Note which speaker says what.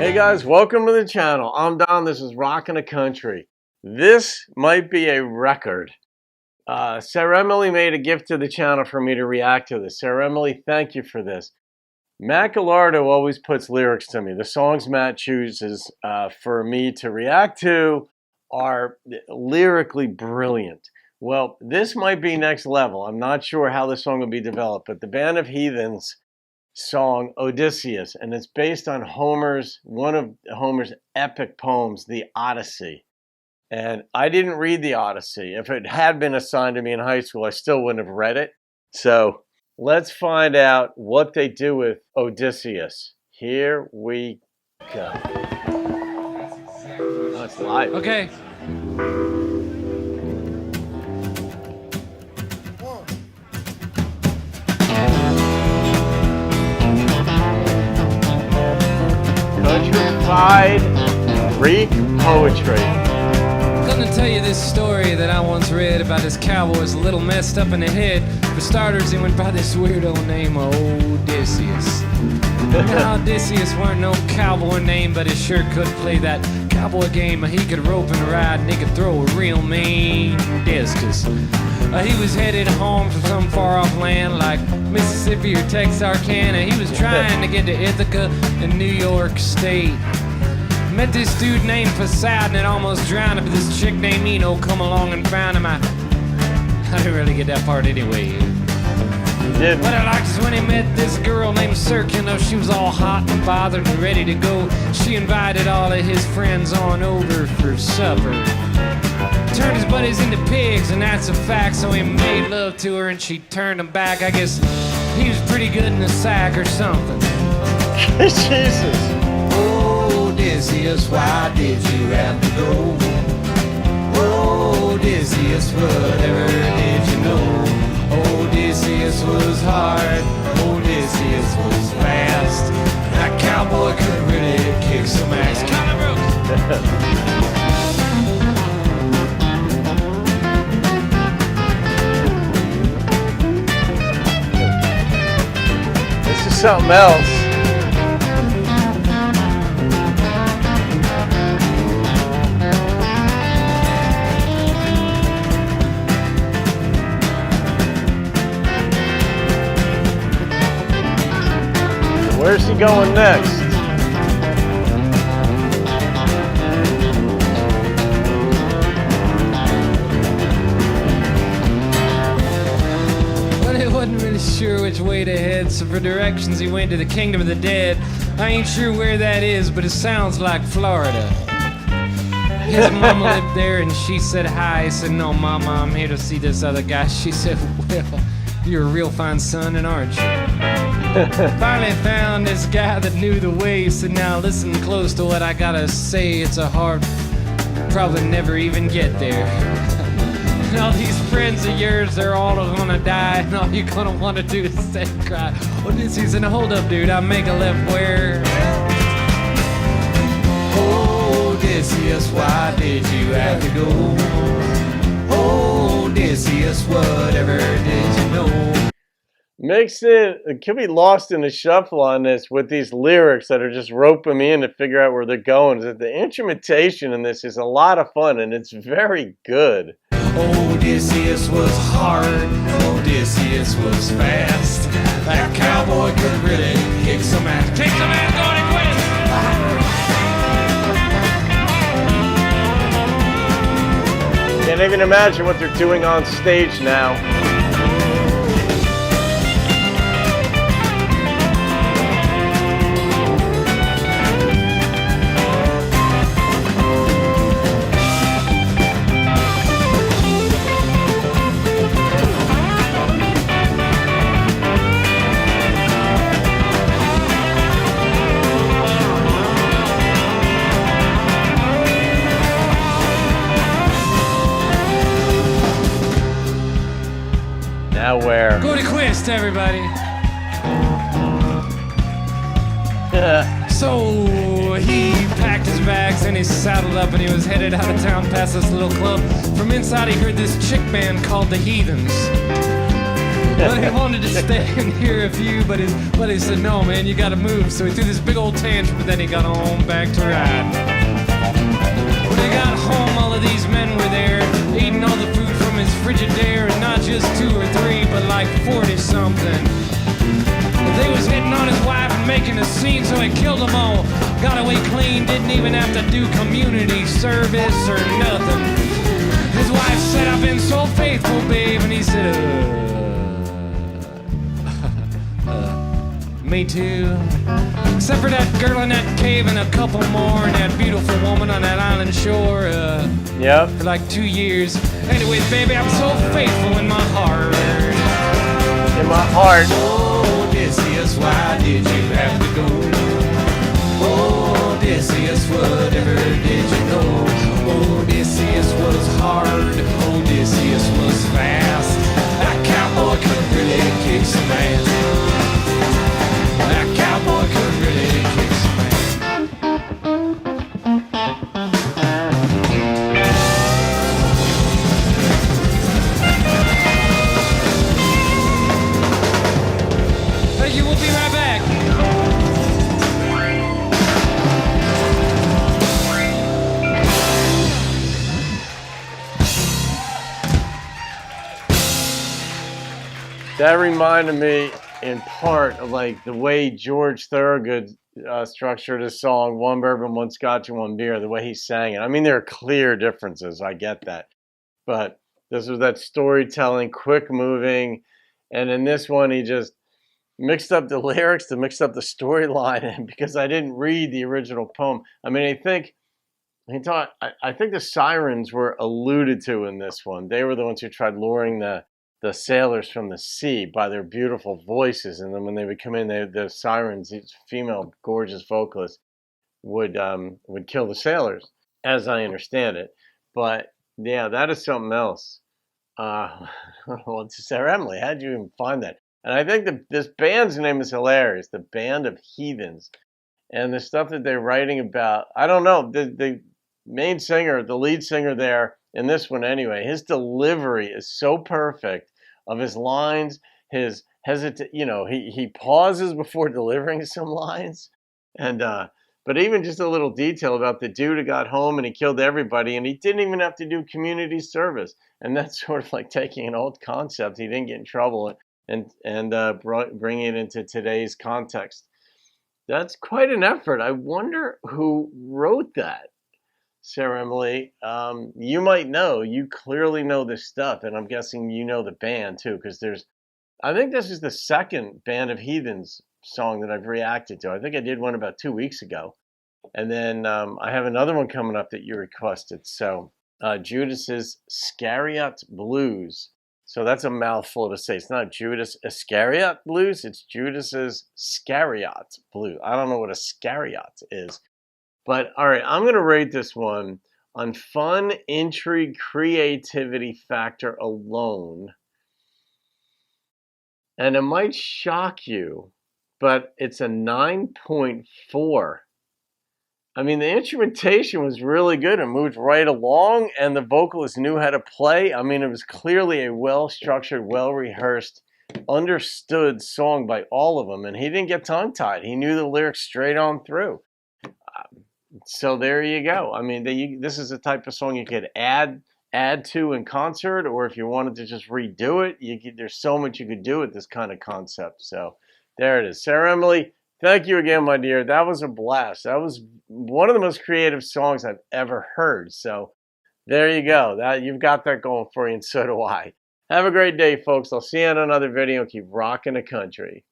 Speaker 1: Hey guys, welcome to the channel. I'm Don, this is Rockin' the Country. This might be a record. Sarah Emily made a gift to the channel for me to react to this. Sarah Emily, thank you for this. Matt Gallardo always puts lyrics to me. The songs Matt chooses for me to react to are lyrically brilliant. Well, this might be next level. I'm not sure how the song will be developed, but the band of Heathens song Odysseus, and it's based on one of Homer's epic poems, the Odyssey. And I didn't read the Odyssey. If it had been assigned to me in high school, I still wouldn't have read it. So let's find out what they do with Odysseus. Here we go. Oh, it's live.
Speaker 2: Okay.
Speaker 1: Countrified Greek poetry.
Speaker 2: I'm gonna tell you this story that I once read about this cowboy who was a little messed up in the head. For starters, he went by this weirdo name of Odysseus. Now, Odysseus weren't no cowboy name, but he sure could play that cowboy game. He could rope and ride, and he could throw a real mean discus. He was headed home from some far-off land like Mississippi or Texarkana. He was trying to get to Ithaca in New York State. Met this dude named Poseidon and almost drowned him, but this chick named Eno come along and found him. I didn't really get that part anyway. What I liked is when he met this girl named Circe. You know, she was all hot and bothered and ready to go. She invited all of his friends on over for supper. Turned his buddies into pigs, and that's a fact. So he made love to her and she turned him back. I guess he was pretty good in the sack or something.
Speaker 1: Jesus.
Speaker 2: Odysseus, why did you have to go? Odysseus, whatever did you know? Odysseus was hard, Odysseus was fast. That cowboy could really kick some ass.
Speaker 1: This is something else. Where's he going next?
Speaker 2: But he wasn't really sure which way to head, so for directions he went to the kingdom of the dead. I ain't sure where that is, but it sounds like Florida. His mama lived there and she said hi. He said, no, mama, I'm here to see this other guy. She said, well, you're a real fine son, and aren't you? Finally found this guy that knew the way. He said, now listen close to what I gotta say. It's a hard, probably never even get there. And all these friends of yours, they're all gonna die, and all you're gonna want to do is sit and cry. Odysseus said, hold up, dude, I'll make a left where? Odysseus, why did you have to go? Odysseus, whatever did you know?
Speaker 1: It could be lost in the shuffle on this with these lyrics that are just roping me in to figure out where they're going. The instrumentation in this is a lot of fun and it's very good.
Speaker 2: Odysseus was hard, Odysseus was fast. That cowboy could really kick some ass. Kick some ass, going
Speaker 1: Can't even imagine what they're doing on stage now. Now where?
Speaker 2: Go to Quest, everybody. So he packed his bags and he saddled up and he was headed out of town past this little club. From inside he heard this chick band called the Heathens. But he wanted to stay and hear a few, but his buddy said, no, man, you gotta move. So he threw this big old tantrum, but then he got on back to ride. When they got home, all of these men were there, eating all the food from his Frigidaire, and not just 2 or 3, but like 40-something. They was hitting on his wife and making a scene, so he killed them all. Got away clean, didn't even have to do community service or nothing. His wife said, I've been so faithful, babe, and he said, me too. Except for that girl in that cave and a couple more, and that beautiful woman on that island shore.
Speaker 1: Yep.
Speaker 2: For like 2 years. Anyways, baby, I'm so faithful in my heart.
Speaker 1: In my heart.
Speaker 2: Odysseus, why did you have to go? Odysseus, whatever did you know? Odysseus was hard, Odysseus was fast. That cowboy could really kick some ass. That cowboy could really kick some ass. Thank you, we'll be right back.
Speaker 1: That reminded me in part of like the way George Thorogood structured his song, one bourbon, one scotch, and one beer, the way he sang it. I mean, there are clear differences. I get that. But this was that storytelling, quick moving. And in this one, he just mixed up the lyrics to mix up the storyline. And because I didn't read the original poem, I mean, I think the sirens were alluded to in this one. They were the ones who tried luring the sailors from the sea by their beautiful voices, and then when they would come in, the sirens, these female gorgeous vocalists, would kill the sailors, as I understand it. But yeah, that is something else. Well, it's Sarah Emily. How'd you even find that? And I think this band's name is hilarious. The Band of Heathens, and the stuff that they're writing about. I don't know. The main singer, the lead singer there, in this one anyway, his delivery is so perfect of his lines, his he pauses before delivering some lines. And but even just a little detail about the dude who got home and he killed everybody and he didn't even have to do community service. And that's sort of like taking an old concept, he didn't get in trouble, and bringing it into today's context. That's quite an effort. I wonder who wrote that. Sarah Emily, you might know. You clearly know this stuff, and I'm guessing you know the band too, because I think this is the second Band of Heathens song that I've reacted to. I think I did one about 2 weeks ago, and then I have another one coming up that you requested. So Judas's Iscariot Blues. So that's a mouthful to say. It's not Judas Iscariot Blues. It's Judas's Iscariot Blues. I don't know what Iscariot is. But all right, I'm going to rate this one on fun, intrigue, creativity factor alone. And it might shock you, but it's a 9.4. I mean, the instrumentation was really good. It moved right along, and the vocalist knew how to play. I mean, it was clearly a well-structured, well-rehearsed, understood song by all of them. And he didn't get tongue-tied. He knew the lyrics straight on through. So there you go. I mean, this is the type of song you could add to in concert, or if you wanted to just redo it, there's so much you could do with this kind of concept. So there it is. Sarah Emily, thank you again, my dear. That was a blast. That was one of the most creative songs I've ever heard. So there you go. You've got that going for you, and so do I. Have a great day, folks. I'll see you in another video. Keep rocking the country.